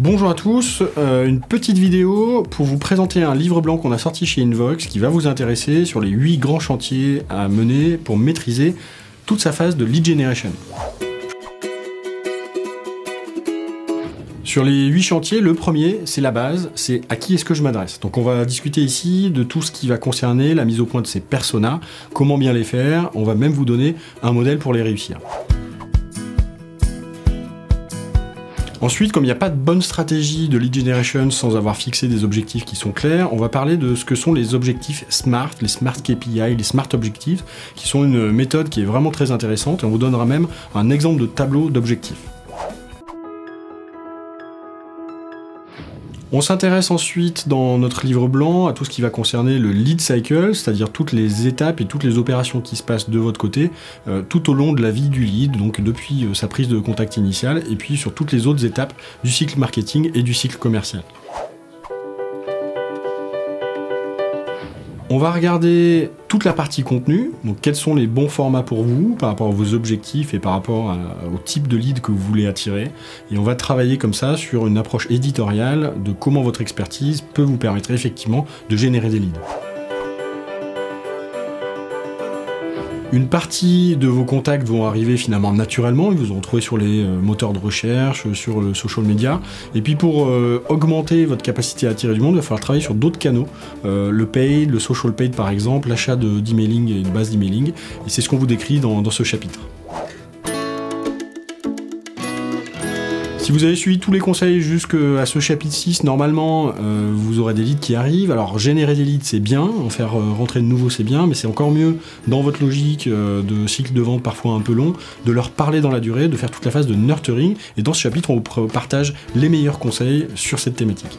Bonjour à tous, une petite vidéo pour vous présenter un livre blanc qu'on a sorti chez Invox qui va vous intéresser sur les 8 grands chantiers à mener pour maîtriser toute sa phase de lead generation. Sur les 8 chantiers, le premier, c'est la base, c'est à qui est-ce que je m'adresse. Donc on va discuter ici de tout ce qui va concerner la mise au point de ces personas, comment bien les faire, on va même vous donner un modèle pour les réussir. Ensuite, comme il n'y a pas de bonne stratégie de lead generation sans avoir fixé des objectifs qui sont clairs, on va parler de ce que sont les objectifs SMART, les SMART KPI, les SMART Objectives, qui sont une méthode qui est vraiment très intéressante et on vous donnera même un exemple de tableau d'objectifs. On s'intéresse ensuite dans notre livre blanc à tout ce qui va concerner le lead cycle, c'est-à-dire toutes les étapes et toutes les opérations qui se passent de votre côté tout au long de la vie du lead, donc depuis sa prise de contact initiale et puis sur toutes les autres étapes du cycle marketing et du cycle commercial. On va regarder toute la partie contenu, donc quels sont les bons formats pour vous par rapport à vos objectifs et par rapport au type de lead que vous voulez attirer. Et on va travailler comme ça sur une approche éditoriale de comment votre expertise peut vous permettre effectivement de générer des leads. Une partie de vos contacts vont arriver finalement naturellement, ils vous ont trouvé sur les moteurs de recherche, sur le social media. Et puis pour augmenter votre capacité à attirer du monde, il va falloir travailler sur d'autres canaux. Le paid, le social paid par exemple, l'achat d'emailing et de base d'emailing. Et c'est ce qu'on vous décrit dans ce chapitre. Si vous avez suivi tous les conseils jusqu'à ce chapitre 6, normalement, vous aurez des leads qui arrivent. Alors, générer des leads, c'est bien, en faire rentrer de nouveau, c'est bien, mais c'est encore mieux, dans votre logique de cycle de vente parfois un peu long, de leur parler dans la durée, de faire toute la phase de nurturing. Et dans ce chapitre, on vous partage les meilleurs conseils sur cette thématique.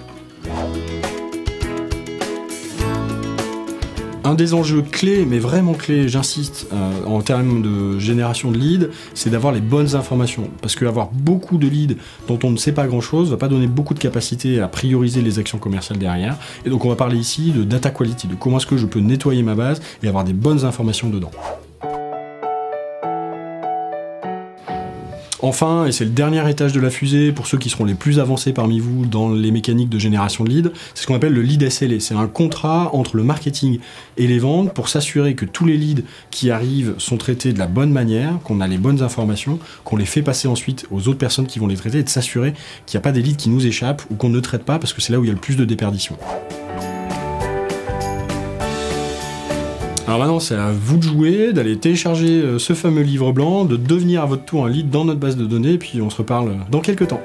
Un des enjeux clés, mais vraiment clés, j'insiste, en termes de génération de leads, c'est d'avoir les bonnes informations. Parce qu'avoir beaucoup de leads dont on ne sait pas grand-chose va pas donner beaucoup de capacité à prioriser les actions commerciales derrière. Et donc on va parler ici de data quality, de comment est-ce que je peux nettoyer ma base et avoir des bonnes informations dedans. Enfin, et c'est le dernier étage de la fusée pour ceux qui seront les plus avancés parmi vous dans les mécaniques de génération de leads, c'est ce qu'on appelle le lead SLA. C'est un contrat entre le marketing et les ventes pour s'assurer que tous les leads qui arrivent sont traités de la bonne manière, qu'on a les bonnes informations, qu'on les fait passer ensuite aux autres personnes qui vont les traiter et de s'assurer qu'il n'y a pas des leads qui nous échappent ou qu'on ne traite pas parce que c'est là où il y a le plus de déperdition. Alors maintenant, c'est à vous de jouer, d'aller télécharger ce fameux livre blanc, de devenir à votre tour un lead dans notre base de données, et puis on se reparle dans quelques temps.